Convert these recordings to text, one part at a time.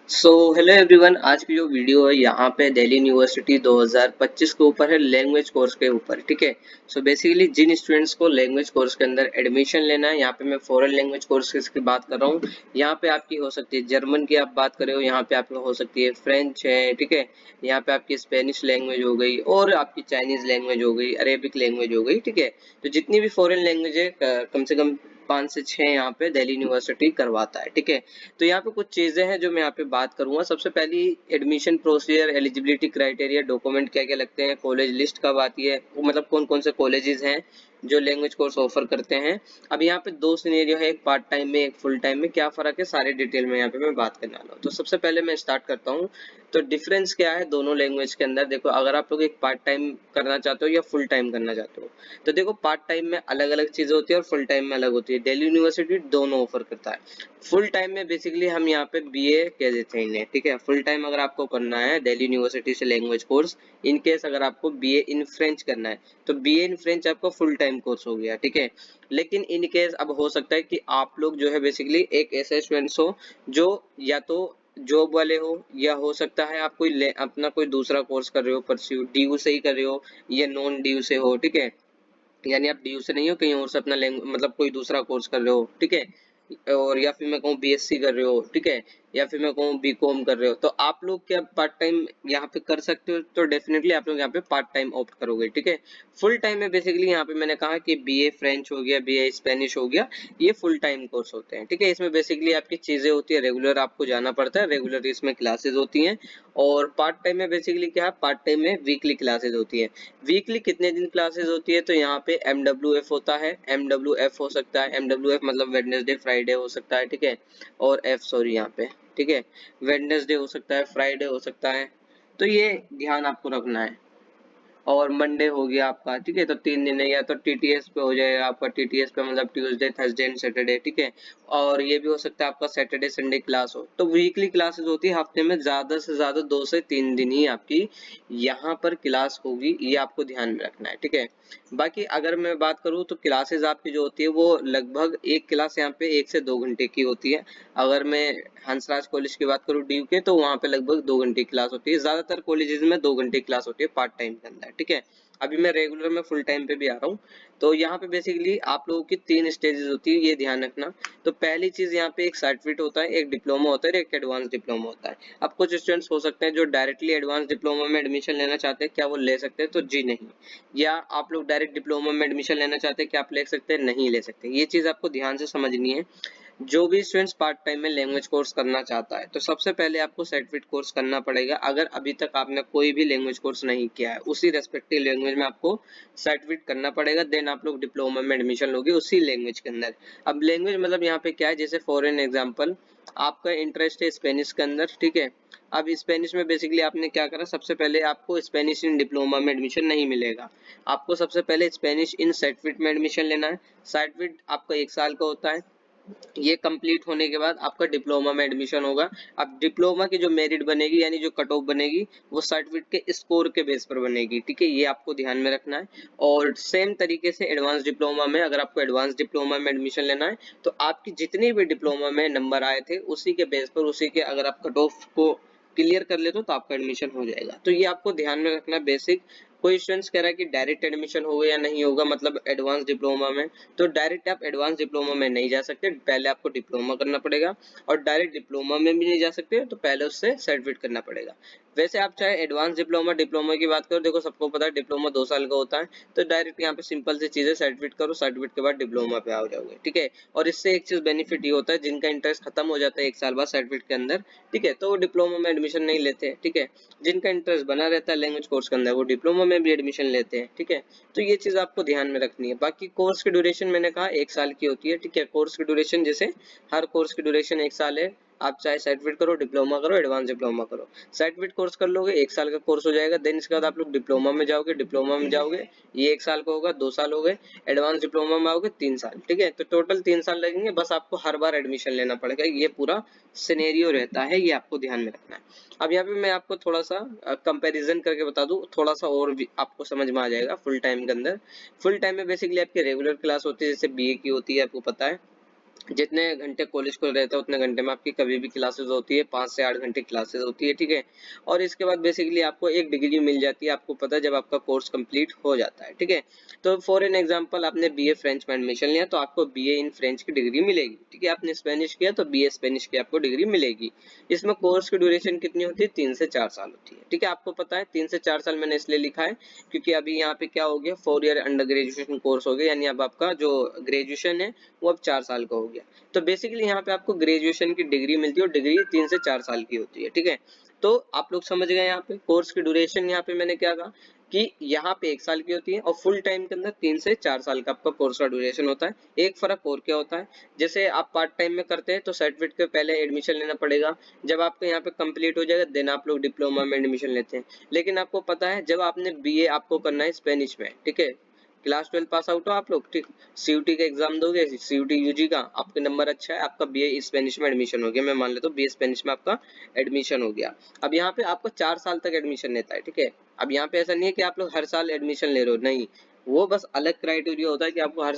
So hello everyone. आज की जो वीडियो है यहाँ पे दिल्ली यूनिवर्सिटी 2025 के ऊपर है, लैंग्वेज कोर्स के ऊपर। ठीक है। सो बेसिकली जिन स्टूडेंट्स को लैंग्वेज कोर्स के अंदर एडमिशन लेना है, यहाँ पे मैं फॉरेन लैंग्वेज कोर्सेज की बात कर रहा हूँ। यहाँ पे आपकी हो सकती है जर्मन की, आप बात कर रहे हो, यहाँ पे आपकी हो सकती है फ्रेंच है। ठीक है। यहाँ पे आपकी स्पेनिश लैंग्वेज हो गई और आपकी चाइनीज लैंग्वेज हो गई, अरेबिक लैंग्वेज हो गई। ठीक है। तो जितनी भी फॉरेन लैंग्वेज है कम से कम 5 से 6 यहाँ पे दिल्ली यूनिवर्सिटी करवाता है। ठीक है। तो यहाँ पे कुछ चीजें हैं जो मैं यहाँ पे बात करूंगा। सबसे पहली, admission procedure, eligibility criteria, document क्या क्या लगते हैं, कॉलेज लिस्ट कब आती है, मतलब कौन कौन से कॉलेजेस हैं जो लैंग्वेज कोर्स ऑफर करते हैं। अब यहाँ पे दो सिनेरियो है, एक पार्ट टाइम में, एक फुल टाइम में। क्या फर्क है सारे डिटेल में यहाँ पे मैं बात करने वाला हूँ। तो सबसे पहले मैं स्टार्ट करता हूँ। तो डिफरेंस क्या है दोनों लैंग्वेज के अंदर। देखो, अगर आप लोग एक पार्ट टाइम करना चाहते हो या फुल टाइम करना चाहते हो, तो देखो पार्ट टाइम में अलग अलग चीजें होती है और फुल टाइम में अलग होती है। दिल्ली यूनिवर्सिटी दोनों ऑफर करता है। फुल टाइम में बेसिकली हम यहाँ पे बीए कह देते हैं इन्हें। ठीक है। फुल टाइम अगर आपको करना है दिल्ली यूनिवर्सिटी से लैंग्वेज कोर्स, इन केस अगर आपको बीए इन फ्रेंच करना है, तो बीए इन फ्रेंच आपका फुल टाइम कोर्स हो गया। ठीक है। लेकिन इन केस अब हो सकता है कि आप लोग जो है बेसिकली एक ऐसे स्टूडेंट्स हो जो या तो जॉब वाले हो, या हो सकता है आप कोई अपना कोई दूसरा कोर्स कर रहे हो, परस्यू डीयू से ही कर रहे हो या नॉन डीयू से हो। ठीक है। यानी आप डीयू से नहीं हो, कहीं और से अपना मतलब कोई दूसरा कोर्स कर रहे हो। ठीक है। और या फिर मैं कहूँ बीएससी कर रहे हो। ठीक है। या फिर मैं कहूँ बीकॉम कर रहे हो, तो आप लोग क्या पार्ट टाइम यहाँ पे कर सकते हो। तो डेफिनेटली आप लोग यहाँ पे पार्ट टाइम ऑप्ट करोगे। ठीक है। फुल टाइम में बेसिकली यहाँ पे मैंने कहा कि बीए फ्रेंच हो गया, बीए स्पेनिश हो गया, ये फुल टाइम कोर्स होते हैं। ठीक है। इसमें बेसिकली आपकी चीजें होती है, रेगुलर आपको जाना पड़ता है, रेगुलर इसमें क्लासेस होती हैं। और पार्ट टाइम में बेसिकली क्या है, पार्ट टाइम में वीकली क्लासेस होती है। वीकली कितने दिन क्लासेस होती है, तो यहाँ पे MWF होता है। MWF हो सकता है, MWF मतलब वेडनेसडे फ्राइडे हो सकता है। ठीक है। और F सॉरी यहाँ पे। ठीक है। वेडनेसडे हो सकता है, फ्राइडे हो सकता है। तो ये ध्यान आपको रखना है। और मंडे हो गया आपका। ठीक है। तो 3 दिन है, या तो टीटीएस पे हो जाएगा आपका। टीटीएस पे मतलब ट्यूसडे थर्सडे एंड सैटरडे। ठीक है। और ये भी हो सकता है आपका सैटरडे संडे क्लास हो। तो वीकली क्लासेस होती है, हफ्ते में ज्यादा से ज्यादा 2 से 3 दिन ही आपकी यहाँ पर क्लास होगी, ये आपको ध्यान में रखना है। ठीक है। बाकी अगर मैं बात करूँ तो क्लासेस आपकी जो होती है वो लगभग एक क्लास यहाँ पे 1 से 2 घंटे की होती है। अगर मैं हंसराज कॉलेज की बात करूँ ड्यू के, तो वहाँ पे लगभग 2 घंटे की क्लास होती है। ज्यादातर कॉलेजेस में 2 घंटे की क्लास होती है पार्ट टाइम के अंदर। ठीक है। अभी मैं रेगुलर में फुल टाइम पे भी आ रहा हूँ। तो यहाँ पे बेसिकली आप लोगों की 3 स्टेजेस होती है, ये ध्यान रखना। तो पहली चीज यहाँ पे एक सर्टिफिकेट होता है, एक डिप्लोमा होता है और एक एडवांस डिप्लोमा होता है। अब कुछ स्टूडेंट्स हो सकते हैं जो डायरेक्टली एडवांस डिप्लोमा में एडमिशन लेना चाहते हैं, क्या वो ले सकते हैं, तो जी नहीं। या आप लोग डायरेक्ट डिप्लोमा में एडमिशन लेना चाहते हैं, क्या आप ले सकते हैं, नहीं ले सकते। ये चीज आपको ध्यान से समझनी है। जो भी स्टूडेंट्स पार्ट टाइम में लैंग्वेज कोर्स करना चाहता है, तो सबसे पहले आपको सर्टिफिकेट कोर्स करना पड़ेगा। अगर अभी तक आपने कोई भी लैंग्वेज कोर्स नहीं किया है, उसी रेस्पेक्टिव लैंग्वेज में आपको सर्टिफिकेट करना पड़ेगा। देन आप लोग डिप्लोमा में एडमिशन लोगे उसी लैंग्वेज के अंदर। अब लैंग्वेज मतलब यहाँ पे क्या है, जैसे फॉर एन एग्जाम्पल आपका इंटरेस्ट है स्पेनिश के अंदर। ठीक है। अब स्पेनिश में बेसिकली आपने क्या करा, सबसे पहले आपको स्पेनिश इन डिप्लोमा में एडमिशन नहीं मिलेगा। आपको सबसे पहले स्पेनिश इन सर्टिफिकेट में एडमिशन लेना है। सर्टिफिकेट आपका 1 साल का होता है। ये कंप्लीट होने के बाद आपका डिप्लोमा में एडमिशन होगा। अब डिप्लोमा की जो मेरिट बनेगी, यानी जो कट ऑफ बनेगी, वो सर्टिफिकेट के स्कोर के बेस पर बनेगी। ठीक है। ये आपको ध्यान में रखना है। और सेम तरीके से एडवांस डिप्लोमा में, अगर आपको एडवांस डिप्लोमा में एडमिशन लेना है, तो आपकी जितने भी डिप्लोमा में नंबर आए थे, उसी के बेस पर, उसी के अगर आप कट ऑफ को क्लियर कर लेते हो तो आपका एडमिशन हो जाएगा। तो ये आपको ध्यान में रखना बेसिक। कोई स्टूडेंट्स कह रहा है कि डायरेक्ट एडमिशन होगा या नहीं होगा, मतलब एडवांस डिप्लोमा में, तो डायरेक्ट आप एडवांस डिप्लोमा में नहीं जा सकते, पहले आपको डिप्लोमा करना पड़ेगा। और डायरेक्ट डिप्लोमा में भी नहीं जा सकते, तो पहले उससे सर्टिफिकेट करना पड़ेगा। वैसे आप चाहे एडवांस डिप्लोमा डिप्लोमा की बात करो, देखो सबको पता है डिप्लोमा 2 साल का होता है। तो डायरेक्ट यहाँ पे सिंपल सी चीजें, सर्टिफिकेट करो, सर्टिफिकेट के बाद डिप्लोमा पे आ जाओगे। ठीक है। और इससे एक चीज बेनिफिट ये होता है, जिनका इंटरेस्ट खत्म हो जाता है 1 साल बाद सर्टिफिकेट के अंदर, ठीक है, तो वो डिप्लोमा में एडमिशन नहीं लेते। ठीक है। जिनका इंटरेस्ट बना रहता है लैंग्वेज कोर्स के अंदर, वो डिप्लोमा में भी एडमिशन लेते हैं। ठीक है। तो ये चीज आपको ध्यान में रखनी है। बाकी कोर्स की ड्यूरेशन मैंने कहा 1 साल की होती है। ठीक है। कोर्स की ड्यूरेशन जैसे हर कोर्स की ड्यूरेशन 1 साल है। आप चाहे सर्टिफिकेट करो, डिप्लोमा करो, एडवांस डिप्लोमा करो, सर्टिफिकेट कोर्स कर लोगे, 1 साल का कोर्स हो जाएगा। देन इसके बाद आप लोग डिप्लोमा में जाओगे, डिप्लोमा में जाओगे, ये 1 साल का होगा, 2 साल हो गए। एडवांस डिप्लोमा में आओगे, 3 साल। ठीक है। तो टोटल 3 साल लगेंगे, बस आपको हर बार एडमिशन लेना पड़ेगा। ये पूरा सिनेरियो रहता है, ये आपको ध्यान में रखना है। अब यहाँ पे मैं आपको थोड़ा सा कंपैरिजन करके बता दूं, थोड़ा सा और भी आपको समझ में आ जाएगा। फुल टाइम के अंदर, फुल टाइम में बेसिकली आपकी रेगुलर क्लास होती है, जैसे बीए की होती है, आपको पता है। जितने घंटे कॉलेज खुल रहता है उतने घंटे में आपकी कभी भी क्लासेस होती है, 5 से 8 घंटे क्लासेस होती है, ठीक है। और इसके बाद बेसिकली आपको एक डिग्री मिल जाती है, आपको पता है जब आपका कोर्स कंप्लीट हो जाता है, ठीक है। तो फॉर एन एग्जांपल आपने बीए फ्रेंच में एडमिशन लिया तो आपको बीए इन फ्रेंच की डिग्री मिलेगी, ठीक है। आपने स्पेनिश किया तो बीए स्पेनिश की आपको डिग्री मिलेगी। इसमें कोर्स की ड्यूरेशन कितनी होती है? 3 से 4 साल होती है, ठीक है। आपको पता है 3 से 4 साल मैंने इसलिए लिखा है क्योंकि अभी यहाँ पे क्या हो गया, 4 ईयर अंडर ग्रेजुएशन कोर्स हो गया, यानी अब आपका जो ग्रेजुएशन है वो अब 4 साल का हो गया। तो बेसिकली यहाँ पे आपको ग्रेजुएशन की डिग्री मिलती है और डिग्री 3 से 4 साल की होती है, ठीक है। तो आप लोग समझ गए यहाँ पे कोर्स की ड्यूरेशन, यहाँ पे मैंने क्या कहा कि यहाँ पे 1 साल की होती है और फुल टाइम के अंदर 3 से 4 साल का आपका कोर्स का ड्यूरेशन होता है। एक फर्क और क्या होता है, जैसे आप पार्ट टाइम में करते हैं तो सर्टिफिकेट के पहले एडमिशन लेना पड़ेगा, जब आपका यहाँ पे कंप्लीट हो जाएगा देन आप लोग डिप्लोमा में एडमिशन लेते हैं। लेकिन आपको पता है जब आपने बीए आपको करना है स्पेनिश में, ठीक है, क्लास 12 पास आउट हो आप लोग, ठीक, सीयूटी का एग्जाम दोगे, सीयूटी यूजी का, आपके नंबर अच्छा है, आपका बीए स्पेनिश में एडमिशन हो गया, मैं मान लेता हूँ बीए स्पेनिश में आपका एडमिशन हो गया। अब यहाँ पे आपको 4 साल तक एडमिशन लेता है, ठीक है। अब यहाँ पे ऐसा नहीं है कि आप लोग हर साल एडमिशन ले रहे हो, नहीं, वो बस अलग क्राइटेरिया होता है कि आपको हर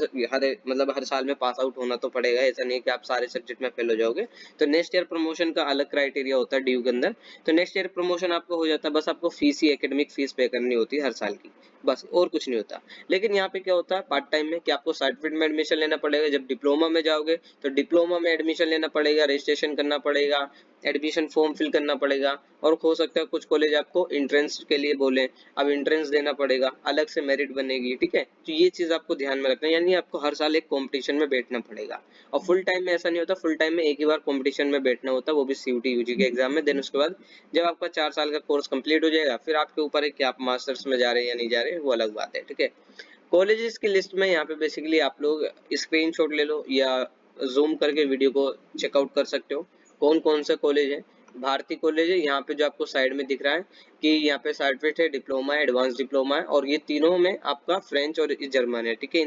मतलब हर साल में पास आउट होना तो पड़ेगा, ऐसा नहीं है कि आप सारे सब्जेक्ट में फेल हो जाओगे। तो नेक्स्ट ईयर प्रमोशन का अलग क्राइटेरिया होता है ड्यू के अंदर, तो नेक्स्ट ईयर प्रमोशन आपको हो जाता है, बस आपको फीस ही एकेडमिक फीस पे करनी होती है हर साल की, बस और कुछ नहीं होता। लेकिन यहाँ पे क्या होता है पार्ट टाइम में कि आपको सर्टिफिकेट में एडमिशन लेना पड़ेगा, जब डिप्लोमा में जाओगे तो डिप्लोमा में एडमिशन लेना पड़ेगा, रजिस्ट्रेशन करना पड़ेगा, एडमिशन फॉर्म फिल करना पड़ेगा, और हो सकता है कुछ कॉलेज आपको एंट्रेंस के लिए बोले, अब एंट्रेंस देना पड़ेगा, अलग से मेरिट बनेगी, ठीक है। तो ये चीज आपको ध्यान में रखना है, यानी आपको हर साल एक कंपटीशन में बैठना पड़ेगा। और फुल टाइम में ऐसा नहीं होता, फुल टाइम में एक ही बार कंपटीशन में बैठना होता है, वो भी सीयूटी यूजी के एग्जाम में। देन उसके बाद जब आपका 4 साल का कोर्स कंप्लीट हो जाएगा फिर आपके ऊपर है कि आप मास्टर्स में जा रहे हैं या नहीं जा रहे हैं, वो अलग बात है, ठीक है। कॉलेजेस की लिस्ट में यहाँ पे बेसिकली आप लोग स्क्रीनशॉट ले लो या जूम करके वीडियो को चेकआउट कर सकते हो कौन कौन से कॉलेज है। भारतीय कॉलेज है यहाँ पे जो आपको साइड में दिख रहा है कि यहाँ पे सर्टिफिकेट है, डिप्लोमा है, एडवांस डिप्लोमा है, और ये तीनों में आपका फ्रेंच और जर्मन है, ठीक है।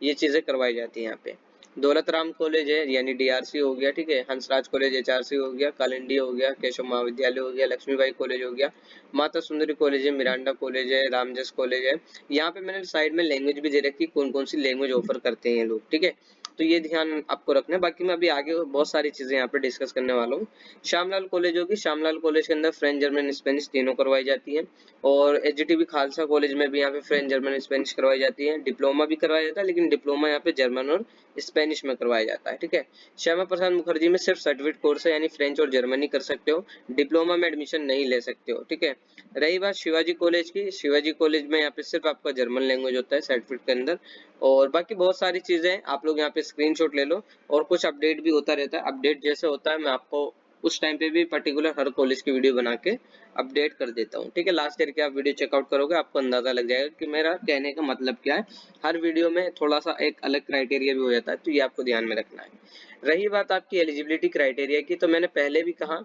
ये चीजें करवाई जाती है यहाँ पे। दौलत राम कॉलेज है यानी डीआरसी हो गया, ठीक है। हंसराज कॉलेज एचआरसी हो गया, कालिंदी हो गया, केशव महाविद्यालय हो गया, लक्ष्मीबाई कॉलेज हो गया, माता सुंदरी कॉलेज है, मिरांडा कॉलेज है, रामजस कॉलेज है। यहाँ पे मैंने साइड में लैंग्वेज भी दे रखी कौन कौन सी लैंग्वेज ऑफर करते हैं ये लोग, ठीक है। तो ये ध्यान आपको रखना है। बाकी मैं अभी आगे बहुत सारी चीजें यहाँ पे डिस्कस करने वाला हूँ। श्यामलाल कॉलेज होगी, श्यामलाल कॉलेज के अंदर फ्रेंच जर्मन स्पेनिश तीनों करवाई जाती है। और एचजीटीबी खालसा कॉलेज में भी यहाँ पे फ्रेंच जर्मन स्पेनिश करवाई जाती है, डिप्लोमा भी करवाया जाता है, लेकिन डिप्लोमा यहाँ पे जर्मन और स्पेनिश में करवाया जाता है, ठीक है। श्यामा प्रसाद मुखर्जी में सिर्फ सर्टिफिकेट कोर्स है, यानी फ्रेंच और जर्मनी कर सकते हो, डिप्लोमा में एडमिशन नहीं ले सकते हो, ठीक है। रही बात शिवाजी कॉलेज की, शिवाजी कॉलेज में यहाँ पे सिर्फ आपका जर्मन लैंग्वेज होता है सर्टिफिकेट के अंदर। और बाकी बहुत सारी चीजें आप लोग यहाँ पे स्क्रीनशॉट ले लो, और कुछ अपडेट भी होता रहता है, अपडेट जैसे होता है मैं आपको उस टाइम पे भी पर्टिकुलर हर कॉलेज की वीडियो बना के अपडेट कर देता हूँ, ठीक है। लास्ट ईयर के आप वीडियो चेकआउट करोगे आपको अंदाजा लग जाएगा कि मेरा कहने का मतलब क्या है। हर वीडियो में थोड़ा सा एक अलग क्राइटेरिया भी हो जाता है, तो ये आपको ध्यान में रखना है। रही बात आपकी एलिजिबिलिटी क्राइटेरिया की, तो मैंने पहले भी कहा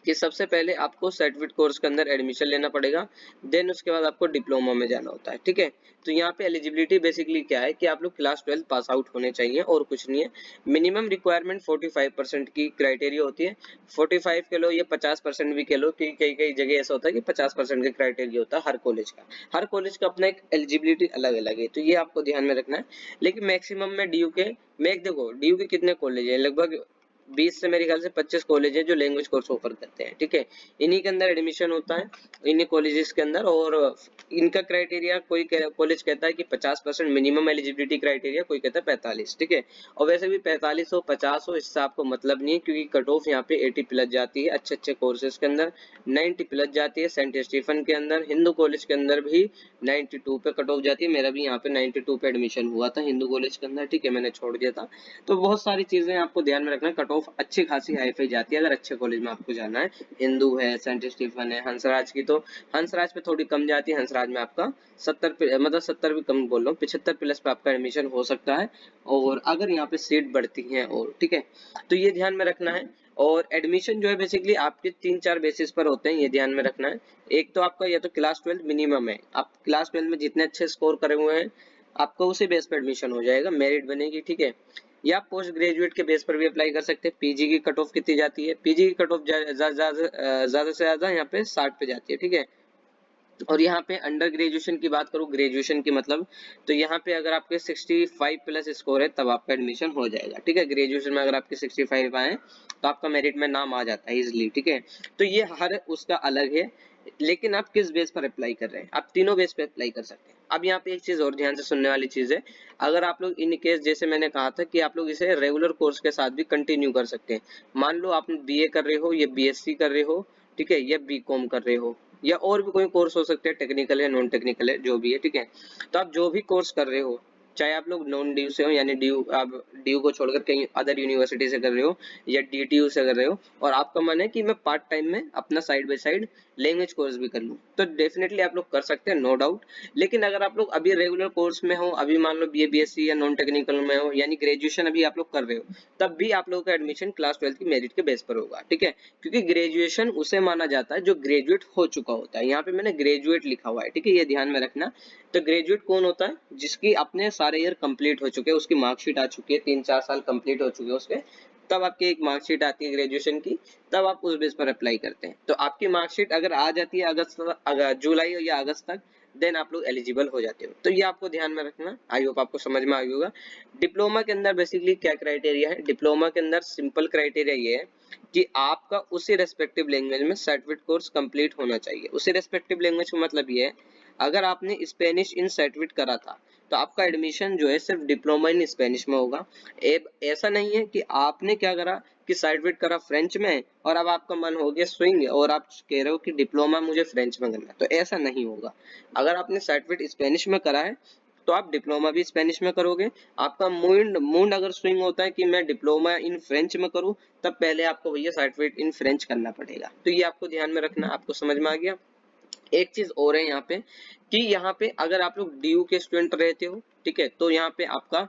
कि सबसे पहले आपको सर्टिफिकेट कोर्स के अंदर एडमिशन लेना पड़ेगा, देन उसके बाद आपको डिप्लोमा में जाना होता है, ठीक है। तो यहाँ पे एलिजिबिलिटी बेसिकली क्या है कि आप लोग क्लास 12 पास आउट होने चाहिए और कुछ नहीं है। मिनिमम रिक्वायरमेंट 45% की क्राइटेरिया होती है, 45 के लो या 50% भी के लो, क्योंकि कई कई जगह ऐसा होता है कि 50% का क्राइटेरिया होता है हर कॉलेज का। हर कॉलेज का अपना एक एलिजिबिलिटी अलग अलग है, तो ये आपको ध्यान में रखना है। लेकिन मैक्सिमम में डी यू के में देखो डी यू के कितने कॉलेज है, लगभग 20 से मेरे ख्याल से 25 कॉलेज है जो लैंग्वेज कोर्स ऑफर करते हैं, ठीक है। इन्हीं के अंदर एडमिशन होता है, इन्हीं कॉलेजेस के अंदर। और इनका क्राइटेरिया कोई कॉलेज कहता है कि 50% मिनिमम एलिजिबिलिटी क्राइटेरिया, कोई कहता है 45, ठीक है। और वैसे भी 45 हो 50 हो इससे आपको मतलब नहीं है, क्योंकि कट ऑफ यहाँ पे 80 प्लस जाती है अच्छे अच्छे कोर्सेज के अंदर, 90 प्लस जाती है सेंट स्टीफन के अंदर, हिंदू कॉलेज के अंदर भी 92 पे कट ऑफ जाती है। मेरा भी यहाँ पे 92 पे एडमिशन हुआ था हिंदू कॉलेज के अंदर, ठीक है, मैंने छोड़ दिया था। तो बहुत सारी चीजें आपको ध्यान में रखना, कट ऑफ अच्छी खासी हाई फाई जाती है अगर अच्छे कॉलेज में आपको जाना है। हिंदू है, सेंट स्टीफन है, हंसराज की तो हंसराज पे थोड़ी कम जाती है, हंसराज में आपका 70 मतलब 70 भी कम बोल रहा हूँ, 75 प्लस पे आपका एडमिशन हो सकता है। और अगर यहाँ पे सीट बढ़ती है और, ठीक है, तो ये ध्यान में रखना है। और एडमिशन जो है बेसिकली आपके 3-4 बेसिस पर होते हैं, ये ध्यान में रखना है। एक तो आपका या तो क्लास 12 मिनिमम है, आप क्लास 12 में जितने अच्छे स्कोर करे हुए हैं आपका उसी बेस पर एडमिशन हो जाएगा, मेरिट बनेगी, ठीक है। या पोस्ट ग्रेजुएट के बेस पर भी अप्लाई कर सकते हैं। पीजी की कट ऑफ कितनी जाती है, पीजी की कट ऑफ ज्यादा से ज्यादा यहाँ पे 60 पे जाती है, ठीक है। और यहाँ पे अंडर ग्रेजुएशन की बात करूँ, ग्रेजुएशन की मतलब, तो यहाँ पे अगर आपके 65 प्लस स्कोर है तब आपका एडमिशन हो जाएगा, ठीक है। ग्रेजुएशन में अगर आपके 65 आए तो आपका मेरिट में नाम आ जाता है इजिली, ठीक है। तो ये हर उसका अलग है, लेकिन आप किस बेस पर अप्लाई कर रहे हैं, आप तीनों बेस पे अप्लाई कर सकते हैं। अब यहाँ पे एक चीज और ध्यान से सुनने वाली चीज है, अगर आप लोग इन केस जैसे मैंने कहा था कि आप लोग इसे रेगुलर कोर्स के साथ भी कंटिन्यू कर सकते हैं। मान लो आप बीए कर रहे हो या बीएससी कर रहे हो, ठीक है, या बीकॉम कर रहे हो, या और भी कोई कोर्स हो सकते हैं, टेक्निकल है नॉन टेक्निकल है जो भी है, ठीक है। तो आप जो भी कोर्स कर रहे हो, चाहे आप लोग नॉन ड्यू से हो, यानी ड्यू आप ड्यू को छोड़कर कहीं अदर यूनिवर्सिटी से कर रहे हो या डीटीयू से कर रहे हो, और आपका मन है कि मैं पार्ट टाइम में अपना side by side language course भी कर लूं, तो डेफिनेटली आप लोग कर सकते हैं, नो डाउट। लेकिन अगर आप लोग अभी रेगुलर कोर्स में हो, अभी मान लो बीए बीएससी या नॉन टेक्निकल में हो, यानी ग्रेजुएशन अभी आप लोग कर रहे हो, तब भी आप लोगों का एडमिशन क्लास 12 की मेरिट के बेस पर होगा, ठीक है। क्योंकि ग्रेजुएशन उसे माना जाता है जो ग्रेजुएट हो चुका होता है, यहाँ पे मैंने ग्रेजुएट लिखा हुआ है, ठीक है, ये ध्यान में रखना। तो ग्रेजुएट कौन होता है, जिसकी अपने सारे ईयर कंप्लीट हो चुके हैं, उसकी मार्कशीट आ चुकी है, 3-4 साल कंप्लीट हो चुके हैं उसके, तब आपकी एक मार्कशीट आती है ग्रेजुएशन की, तब आप उस बेस पर अप्लाई करते हैं। तो आपकी मार्कशीट अगर आ जाती है जुलाई या अगस्त तक, देन आप लोग एलिजिबल हो जाते हो। तो ये आपको ध्यान में रखना, आई होप आपको समझ में आ गया होगा। डिप्लोमा के अंदर बेसिकली क्या क्राइटेरिया है, डिप्लोमा के अंदर सिंपल क्राइटेरिया ये है कि आपका उसी रेस्पेक्टिव लैंग्वेज में सर्टिफिकेट कोर्स कंप्लीट होना चाहिए। उसी रेस्पेक्टिव लैंग्वेज का मतलब ये है, अगर आपने स्पेनिश इन सर्टिफिकेट करा था तो आपका एडमिशन जो है सिर्फ डिप्लोमा इन स्पेनिश में होगा। ऐसा नहीं है कि आपने क्या करा कि सर्टिफिकेट करा फ्रेंच में और अब आपका मन हो गया स्विंग और आप कह रहे हो कि डिप्लोमा मुझे फ्रेंच में करना है, तो ऐसा नहीं होगा। अगर आपने सर्टिफिकेट स्पेनिश में करा है तो आप डिप्लोमा भी स्पेनिश में करोगे। आपका मूड मूड अगर स्विंग होता है कि मैं डिप्लोमा इन फ्रेंच में करूं, तब पहले आपको भैया सर्टिफिकेट इन फ्रेंच करना पड़ेगा। तो ये आपको ध्यान में रखना, आपको समझ में आ गया। एक चीज और है यहाँ पे कि यहाँ पे अगर आप लोग डीयू के स्टूडेंट रहते हो, ठीक है, तो यहाँ पे आपका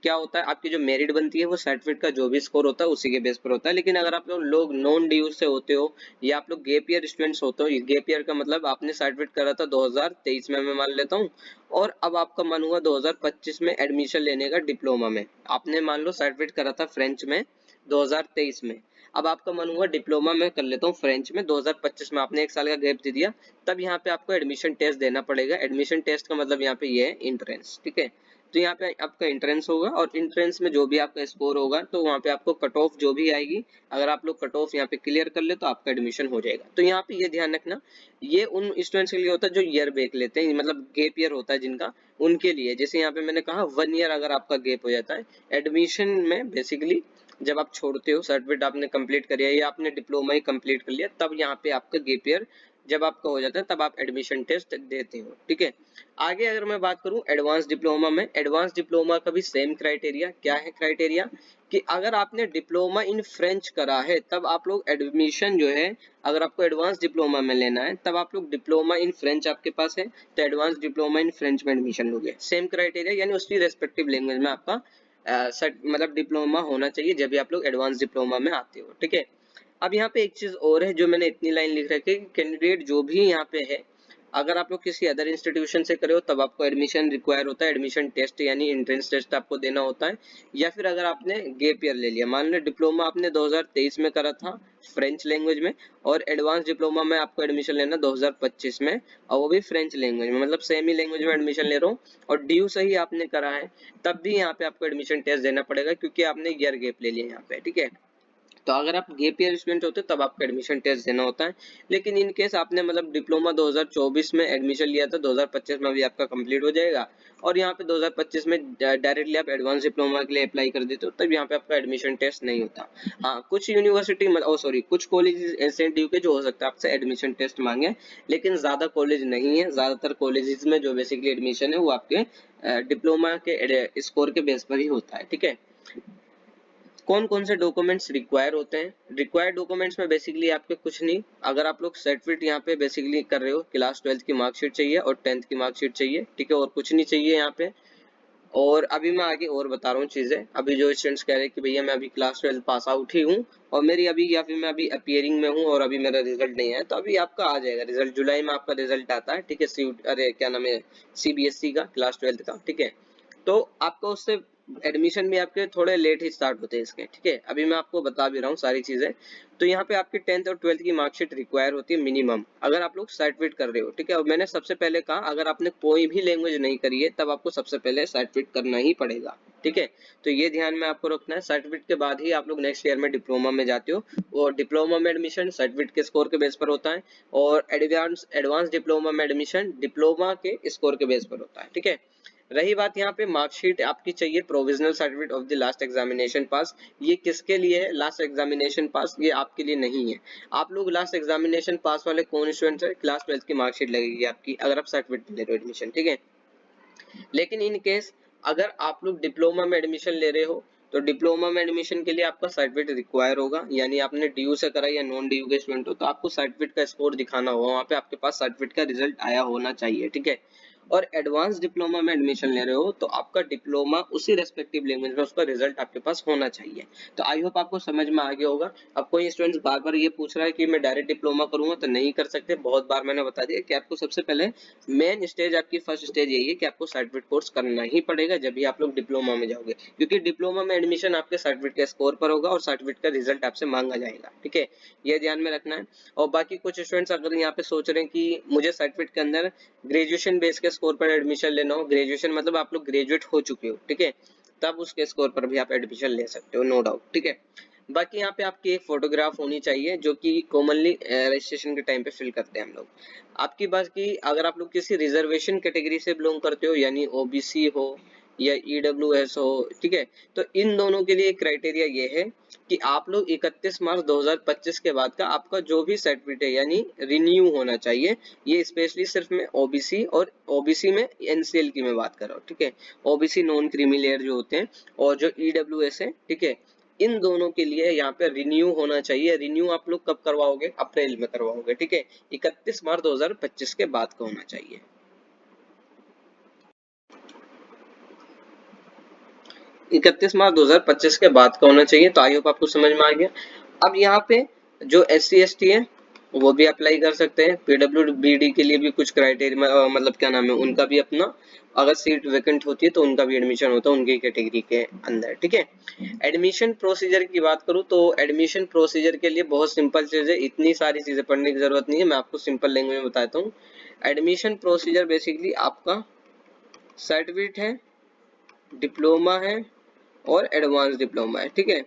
क्या होता है, आपकी जो मेरिट बनती है वो सर्टिफिकेट का जो भी स्कोर होता है उसी के बेस पर होता है। लेकिन अगर आप लोग नॉन डीयू से होते हो या आप लोग गैप ईयर स्टूडेंट्स होते हो, गैप ईयर का मतलब आपने सर्टिफिकेट करा था 2023 में, मैं मान लेता हूँ, और अब आपका मन हुआ 2025 में एडमिशन लेने का डिप्लोमा में, आपने मान लो सर्टिफिकेट करा था फ्रेंच में 2023 में, अब आपका मन हुआ डिप्लोमा में कर लेता हूँ फ्रेंच में 2025 में, आपने 1 साल का गैप दे दिया, तब यहाँ पे आपको एडमिशन टेस्ट देना पड़ेगा। एडमिशन टेस्ट का मतलब यहाँ पे ये है इंट्रेंस, ठीक है। तो यहाँ पे आपका इंट्रेंस होगा और इंट्रेंस में जो भी आपका स्कोर होगा तो वहाँ पे आपको कट ऑफ जो भी आएगी, अगर आप लोग कट ऑफ यहाँ पे क्लियर कर ले तो आपका एडमिशन हो जाएगा। तो यहाँ पे ये ध्यान रखना, ये उन स्टूडेंट्स के लिए होता है जो ईयर ब्रेक लेते हैं, मतलब गैप ईयर होता है जिनका, उनके लिए। जैसे यहाँ पे मैंने कहा 1 ईयर अगर आपका गैप हो जाता है एडमिशन में, बेसिकली जब आप छोड़ते हो, सर्टिफिकेट आपने कंप्लीट कर लिया या आपने डिप्लोमा ही कंप्लीट कर लिया, तब यहाँ पे आपका गैप ईयर जब आपका हो जाता है तब आप एडमिशन टेस्ट देते हो, ठीक है। आगे अगर मैं बात करूं एडवांस डिप्लोमा में, एडवांस डिप्लोमा का भी सेम क्राइटेरिया, क्या है क्राइटेरिया कि अगर आपने डिप्लोमा इन फ्रेंच करा है तब आप लोग एडमिशन जो है, अगर आपको एडवांस डिप्लोमा में लेना है तब आप लोग डिप्लोमा इन फ्रेंच आपके पास है तो एडवांस डिप्लोमा इन फ्रेंच में एडमिशन लोगे। सेम क्राइटेरिया, यानी उसकी रेस्पेक्टिव लैंग्वेज में आपका मतलब डिप्लोमा होना चाहिए जब भी आप लोग एडवांस डिप्लोमा में आते हो, ठीक है। अब यहाँ पे एक चीज और है जो मैंने इतनी लाइन लिख रखी है कि कैंडिडेट जो भी यहाँ पे है, अगर आप लोग किसी अदर इंस्टीट्यूशन से करे हो तब आपको एडमिशन रिक्वायर होता है, एडमिशन टेस्ट यानी एंट्रेंस टेस्ट आपको देना होता है। या फिर अगर आपने गैप ईयर ले लिया, मान लो डिप्लोमा आपने 2023 में करा था फ्रेंच लैंग्वेज में और एडवांस डिप्लोमा में आपको एडमिशन लेना 2025 में, और वो भी फ्रेंच लैंग्वेज में, मतलब सेम ही लैंग्वेज में एडमिशन ले रहा हूँ और ड्यू से ही आपने करा है, तब भी यहाँ पे आपको एडमिशन टेस्ट देना पड़ेगा क्योंकि आपने ईयर गैप ले लिया यहाँ पे, ठीक है। तो अगर आप गैप ईयर स्टूडेंट होते तब आपको एडमिशन टेस्ट देना होता है। लेकिन इन केस आपने मतलब डिप्लोमा 2024 में एडमिशन लिया था, 2025 में भी आपका कंप्लीट हो जाएगा और यहाँ पे 2025 में डायरेक्टली आप एडवांस डिप्लोमा के लिए अप्लाई कर देते हो, तब यहाँ पे आपका एडमिशन टेस्ट नहीं होता। हाँ, कुछ यूनिवर्सिटी कुछ कॉलेज ऐसे ड्यू के जो हो सकता है आपसे एडमिशन टेस्ट मांगे, लेकिन ज्यादा कॉलेज नहीं है। ज्यादातर कॉलेजेस में जो बेसिकली एडमिशन है वो आपके डिप्लोमा के स्कोर के बेस पर ही होता है, ठीक है। कौन कौन से डॉक्यूमेंट्स रिक्वायर होते हैं, रिक्वायर्ड डॉक्यूमेंट्स में बेसिकली आपके कुछ नहीं, अगर आप लोग सर्टिफिकेट यहाँ पे बेसिकली कर रहे हो, क्लास 12 की मार्कशीट चाहिए और 10th की मार्कशीट चाहिए, ठीक है, और कुछ नहीं चाहिए यहाँ पे। और अभी मैं आगे और बता रहा हूँ चीजें, अभी जो स्टूडेंट्स कह रहे हैं कि भैया मैं अभी क्लास 12 पास आउट ही हूँ और मेरी अभी, या फिर मैं अभी अपीयरिंग में हूँ और अभी मेरा रिजल्ट नहीं है, तो अभी आपका आ जाएगा रिजल्ट, जुलाई में आपका रिजल्ट आता है, ठीक है। अरे क्या नाम है, सीबीएसई का क्लास 12 का, ठीक है। तो आपको उससे एडमिशन भी आपके थोड़े लेट ही स्टार्ट होते हैं इसके, ठीक है। अभी मैं आपको बता भी रहा हूँ सारी चीजें। तो यहाँ पे आपकी 10th और 12th की मार्कशीट रिक्वायर होती है मिनिमम, अगर आप लोग सर्टिफिकेट कर रहे हो, ठीक है। और मैंने सबसे पहले कहा अगर आपने कोई भी लैंग्वेज नहीं करी है तब आपको सबसे पहले सर्टिफिकेट करना ही पड़ेगा, ठीक है। तो ये ध्यान में आपको रखना है। सर्टिफिकेट के बाद ही आप लोग नेक्स्ट ईयर में डिप्लोमा में जाते हो, और डिप्लोमा में एडमिशन सर्टिफिकेट के स्कोर के बेस पर होता है, और एडवांस डिप्लोमा में एडमिशन डिप्लोमा के स्कोर के बेस पर होता है, ठीक है। रही बात यहाँ पे मार्कशीट आपकी चाहिए provisional certificate of the last examination पास। ये किसके लिए है लास्ट एग्जामिनेशन पास? ये आपके लिए नहीं है। आप लोग लास्ट एग्जामिनेशन पास वाले कौन स्टूडेंट है, क्लास 12th की मार्कशीट लगेगी आपकी अगर आप सर्टिफिकेट ले रहे हो एडमिशन, ठीक है। लेकिन इन केस अगर आप लोग डिप्लोमा में एडमिशन ले रहे हो तो डिप्लोमा में एडमिशन के लिए आपका सर्टिफिकेट रिक्वायर होगा, यानी आपने डीयू से करा या नॉन डीयू के स्टूडेंट हो तो आपको सर्टिफिकेट का स्कोर दिखाना होगा, वहाँ पे आपके पास सर्टिफिकेट का रिजल्ट आया होना चाहिए, ठीक है। और एडवांस डिप्लोमा में एडमिशन ले रहे हो तो आपका डिप्लोमा उसी रेस्पेक्टिव लैंग्वेज में उसका रिजल्ट आपके पास होना चाहिए। तो आई होप आपको समझ में आ गया होगा। अब कोई स्टूडेंट्स बार बार ये पूछ रहा है कि मैं डायरेक्ट डिप्लोमा करूंगा, तो नहीं कर सकते। बहुत बार मैंने बता दिया कि आपको सबसे पहले मेन स्टेज, आपकी फर्स्ट स्टेज यही है कि आपको सर्टिफिकेट कोर्स करना ही पड़ेगा जब भी आप लोग डिप्लोमा में जाओगे, क्योंकि डिप्लोमा में एडमिशन आपके सर्टिफिकेट के स्कोर पर होगा और सर्टिफिकेट का रिजल्ट आपसे मांगा जाएगा, ठीक है। ये ध्यान में रखना है। और बाकी कुछ स्टूडेंट्स अगर यहाँ पे सोच रहे हैं कि मुझे सर्टिफिकेट के अंदर ग्रेजुएशन बेस के स्कोर पर एडमिशन लेना हो, ग्रेजुएशन मतलब आप लोग ग्रेजुएट हो चुके हो, ठीक है, तब उसके स्कोर पर भी आप एडमिशन ले सकते हो, नो डाउट, ठीक है। बाकी यहाँ पे आपकी एक फोटोग्राफ होनी चाहिए जो कि कॉमनली रजिस्ट्रेशन के टाइम पे फिल करते हैं हम लोग। आपकी बात की अगर आप लोग किसी रिजर्वेशन कैटेगरी से बिलोंग करते हो, यानी ओबीसी हो या ईडब्ल्यूएस हो, ठीक है, तो इन दोनों के लिए क्राइटेरिया ये है कि आप लोग 31 मार्च 2025 के बाद का आपका जो भी सर्टिफिकेट है यानी रिन्यू होना चाहिए। ये स्पेशली सिर्फ मैं ओबीसी और ओबीसी में एनसीएल की मैं बात कर रहा हूँ, ठीक है। ओबीसी नॉन क्रीमी लेयर जो होते हैं और जो ईडब्ल्यूएस है, ठीक है, इन दोनों के लिए यहाँ पे रिन्यू होना चाहिए। रिन्यू आप लोग कब करवाओगे? अप्रैल में करवाओगे, ठीक है। 31 मार्च 2025 के बाद का होना चाहिए। 31 मार्च 2025 के बाद का होना चाहिए। तो आई होप आपको समझ में आ गया। अब यहाँ पे जो SC ST है वो भी अप्लाई कर सकते हैं। PWBD के लिए भी कुछ क्राइटेरिया मतलब क्या नाम है उनका भी अपना, अगर सीट वैकेंट होती है तो उनका भी एडमिशन होता है उनकी कैटेगरी के अंदर, ठीक है। एडमिशन प्रोसीजर की बात करूँ तो एडमिशन प्रोसीजर के लिए बहुत सिंपल चीज है, इतनी सारी चीजें पढ़ने की जरूरत नहीं है, मैं आपको सिंपल लैंग्वेज में बताता हूँ। एडमिशन प्रोसीजर बेसिकली आपका सर्टिफिकेट है, डिप्लोमा है और एडवांस डिप्लोमा है, ठीक है।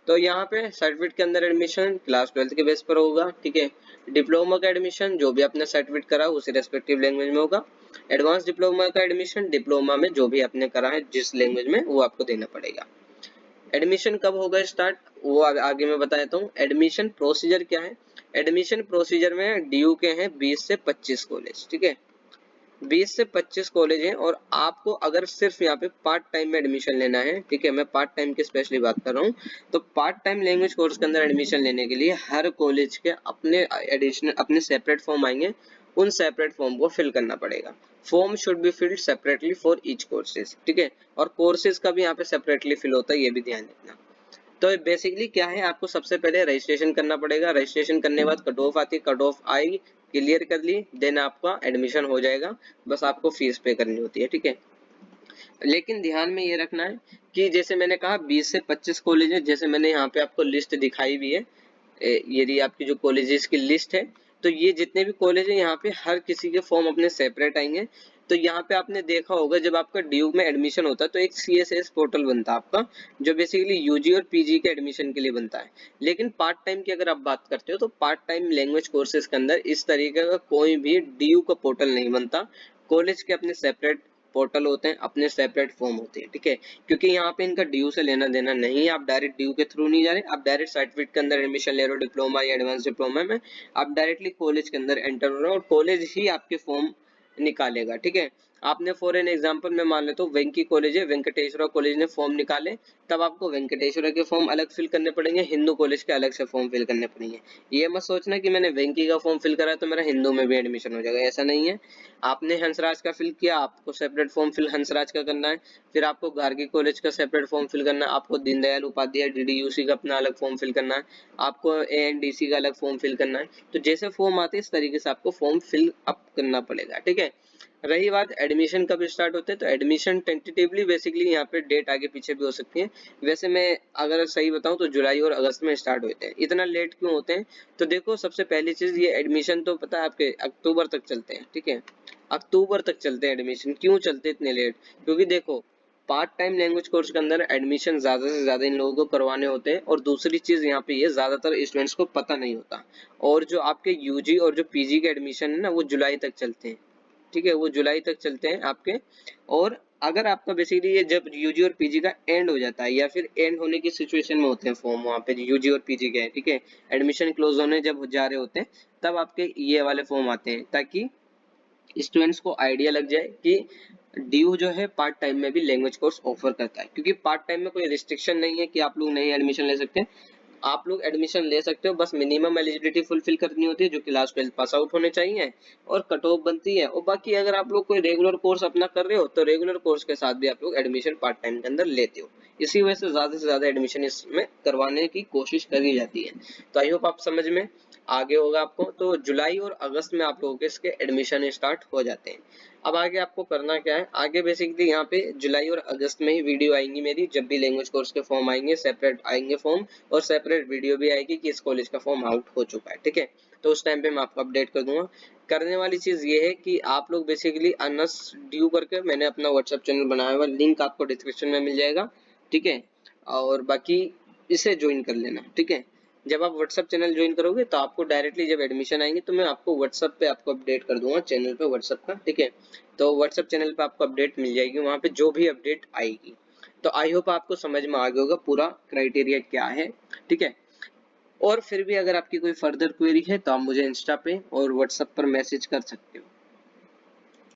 तो यहाँ पे सर्टिफिकेट के अंदर एडमिशन क्लास 12th के बेस पर होगा, ठीक है। डिप्लोमा का एडमिशन जो भी आपने सर्टिफिकेट करा उसी रेस्पेक्टिव लैंग्वेज में होगा। एडवांस डिप्लोमा का एडमिशन डिप्लोमा में जो भी आपने करा है जिस लैंग्वेज में वो आपको देना पड़ेगा। एडमिशन कब होगा स्टार्ट वो आगे मैं बता देता हूँ। एडमिशन प्रोसीजर क्या है? एडमिशन प्रोसीजर में डीयू के हैं 20 से 25 कॉलेज, ठीक है। 20 से 25 कॉलेज हैं और आपको अगर सिर्फ यहाँ पे पार्ट टाइम में एडमिशन लेना है, ठीक है, मैं पार्ट टाइम की स्पेशली बात कर रहा हूँ, तो पार्ट टाइम लैंग्वेज कोर्स के अंदर एडमिशन लेने के लिए हर कॉलेज के अपने एडिशनल अपने सेपरेट फॉर्म आएंगे, उन सेपरेट फॉर्म को फिल करना पड़ेगा। Form should be filled separately for each courses, ठीक है। और कोर्सेज का भी यहाँ पे सेपरेटली फिल होता है, ये भी ध्यान रखना। तो बेसिकली क्या है, आपको सबसे पहले रजिस्ट्रेशन करना पड़ेगा। रजिस्ट्रेशन करने के बाद कट ऑफ आती है, कट ऑफ आई क्लियर कर ली देन आपका एडमिशन हो जाएगा। बस आपको फीस पे करनी होती है, ठीक है। लेकिन ध्यान में ये रखना है कि जैसे मैंने कहा 20 से 25 कॉलेज है, जैसे मैंने यहाँ पे आपको लिस्ट दिखाई भी है, यदि आपकी जो कॉलेजेस की लिस्ट है, तो ये जितने भी कॉलेज है यहाँ पे हर किसी के फॉर्म अपने सेपरेट आएंगे। तो यहाँ पे आपने देखा होगा जब आपका ड्यू में एडमिशन होता है तो एक CSS पोर्टल बनता है आपका, जो बेसिकली यूजी और पीजी के एडमिशन के लिए बनता है। लेकिन पार्ट टाइम की अगर आप बात करते हो तो पार्ट टाइम लैंग्वेज कोर्सेज के अंदर इस तरीके का कोई भी ड्यू का पोर्टल नहीं बनता। कॉलेज के अपने सेपरेट पोर्टल होते हैं, अपने सेपरेट फॉर्म होते हैं, ठीक है। क्योंकि यहाँ पे इनका ड्यू से लेना देना नहीं है, आप डायरेक्ट ड्यू के थ्रू नहीं जा रहे, आप डायरेक्ट सर्टिफिकेट के अंदर एडमिशन ले रहे हो डिप्लोमा या एडवांस डिप्लोमा में, आप डायरेक्टली कॉलेज के अंदर एंटर हो रहे हो और कॉलेज ही आपके फॉर्म निकालेगा, ठीक है। आपने फॉर एन एग्जांपल में मान लेते हो वेंकी कॉलेज है, वेंकटेश्वरा कॉलेज ने फॉर्म निकाले, तब आपको वेंकटेश्वरा के फॉर्म अलग फिल करने पड़ेंगे, हिंदू कॉलेज के अलग से फॉर्म फिल करने पड़ेंगे। ये मत सोचना कि मैंने वेंकी का फॉर्म फिल करा तो मेरा हिंदू में भी एडमिशन हो जाएगा, ऐसा नहीं है। आपने हंसराज का फिल किया, आपको सेपरेट फॉर्म फिल हंसराज का करना है। फिर आपको गार्गी कॉलेज का सेपरेट फॉर्म फिल करना है, आपको दीनदयाल उपाध्याय DDUC का अपना अलग फॉर्म फिल करना है, आपको ANDC का अलग फॉर्म फिल करना है। तो जैसे फॉर्म आते हैं इस तरीके से आपको फॉर्म फिल अप करना पड़ेगा, ठीक है। रही बात एडमिशन कब स्टार्ट होते हैं, तो एडमिशन टेंटेटिवली बेसिकली यहाँ पे डेट आगे पीछे भी हो सकती है। वैसे मैं अगर सही बताऊं तो जुलाई और अगस्त में स्टार्ट होते हैं। इतना लेट क्यों होते हैं, तो देखो सबसे पहली चीज ये एडमिशन तो पता है आपके अक्टूबर तक चलते हैं, ठीक है, अक्टूबर तक चलते हैं एडमिशन। क्यों चलते इतने लेट, क्योंकि देखो पार्ट टाइम लैंग्वेज कोर्स के अंदर एडमिशन ज्यादा से ज्यादा इन लोगों को करवाने होते हैं। और दूसरी चीज यहाँ पे ये ज्यादातर स्टूडेंट्स को पता नहीं होता। और जो आपके यूजी और जो पीजी के एडमिशन है ना वो जुलाई तक चलते हैं, ठीक है, वो जुलाई तक चलते हैं आपके। और अगर आपका बेसिकली ये जब यूजी और पीजी का एंड हो जाता है या फिर एंड होने की सिचुएशन में होते हैं फॉर्म वहाँ पे यूजी और पीजी के, ठीक है, एडमिशन क्लोज होने जब जा रहे होते हैं तब आपके ये वाले फॉर्म आते हैं, ताकि स्टूडेंट्स को आइडिया लग जाए कि ड्यू जो है पार्ट टाइम में भी लैंग्वेज कोर्स ऑफर करता है। क्योंकि पार्ट टाइम में कोई रिस्ट्रिक्शन नहीं है कि आप लोग नई एडमिशन ले सकते हैं, आप लोग एडमिशन ले सकते हो, बस मिनिमम एलिजिबिलिटी फुलफिल करनी होती है जो कि क्लास 12 पास आउट होने चाहिए और कट ऑफ बनती है। और बाकी अगर आप लोग कोई रेगुलर कोर्स अपना कर रहे हो तो रेगुलर कोर्स के साथ भी आप लोग एडमिशन पार्ट टाइम के अंदर लेते हो। इसी वजह से ज्यादा एडमिशन इसमें करवाने की कोशिश करी जाती है। तो आई होप आप समझ में आगे होगा आपको। तो जुलाई और अगस्त में आप लोगों के इसके एडमिशन स्टार्ट हो जाते हैं। अब आगे आपको करना क्या है, आगे बेसिकली यहाँ पे जुलाई और अगस्त में ही वीडियो आएंगी मेरी, जब भी लैंग्वेज कोर्स के फॉर्म आएंगे सेपरेट आएंगे फॉर्म, और सेपरेट वीडियो भी आएगी कि इस कॉलेज का फॉर्म आउट हो चुका है, ठीक है। तो उस टाइम पे मैं आपको अपडेट कर दूंगा। करने वाली चीज ये है कि आप लोग बेसिकली अनस ड्यू करके मैंने अपना व्हाट्सएप चैनल बनाया हुआ, लिंक आपको डिस्क्रिप्शन में मिल जाएगा, ठीक है। और बाकी इसे ज्वाइन कर लेना, ठीक है। जब आप व्हाट्सएप चैनल ज्वाइन करोगे तो आपको डायरेक्टली जब एडमिशन आएंगे तो मैं आपको व्हाट्सएप पे आपको अपडेट कर दूंगा, चैनल पे व्हाट्सएप का, ठीक है। तो व्हाट्सएप चैनल पे आपको अपडेट मिल जाएगी, वहां पे जो भी अपडेट आएगी। तो आई होप आपको समझ में आ गया होगा पूरा क्राइटेरिया क्या है, ठीक है। और फिर भी अगर आपकी कोई फर्दर क्वेरी है तो आप मुझे इंस्टा पे और व्हाट्सएप पर मैसेज कर सकते हो।